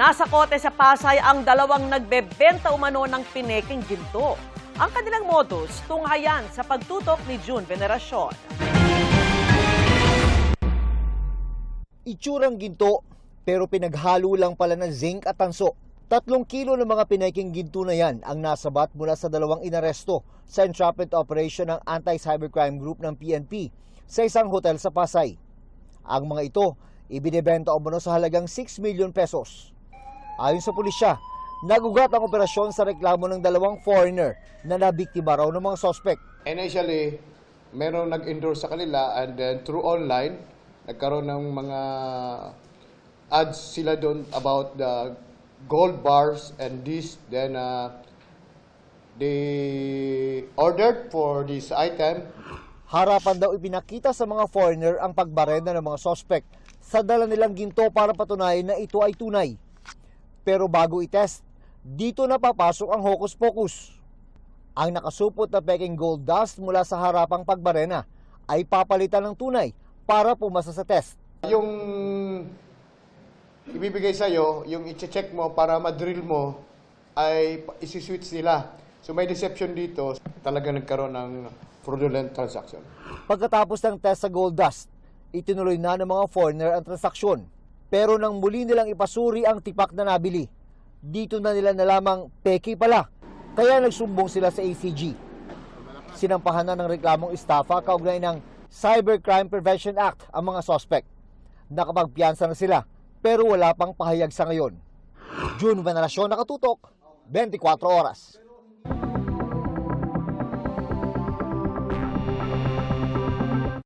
Nasa kote sa Pasay ang dalawang nagbebenta umano ng pineking ginto. Ang kanilang modus, tunghayan sa pagtutok ni June Veneracion. Itsurang ginto, pero pinaghalo lang pala ng zinc at tanso. 3 kilo ng mga pineking ginto na yan ang nasabat mula sa dalawang inaresto sa entrapment operation ng Anti-Cybercrime Group ng PNP sa isang hotel sa Pasay. Ang mga ito, ibinebenta umano sa halagang 6 million pesos. Ayon sa pulisya, nagugat ang operasyon sa reklamo ng dalawang foreigner na nabiktima raw ng mga sospek. Initially, merong nag-endorse sa kanila and then through online, nagkaroon ng mga ads sila doon about the gold bars and this. Then they ordered for this item. Harapan daw ipinakita sa mga foreigner ang pagbarena ng mga sospek sa dala nilang ginto para patunayan na ito ay tunay. Pero bago i-test, dito na papasok ang hocus-pocus. Ang nakasupot na peking gold dust mula sa harapang pagbarena ay papalitan ng tunay para pumasa sa test. Yung ibibigay sa'yo, yung i-check mo para madrill mo, ay isi-switch nila. So may deception dito, talaga nagkaroon ng fraudulent transaction. Pagkatapos ng test sa gold dust, itinuloy na ng mga foreigner ang transaksyon. Pero nang muli nilang ipasuri ang tipak na nabili, dito na nila nalamang peke pala. Kaya nagsumbong sila sa ACG. Sinampahan na ng reklamong estafa kaugnay ng Cybercrime Prevention Act ang mga sospek. Nakapagpiyansa na sila pero wala pang pahayag sa ngayon. June Veneracion, nakatutok, 24 oras.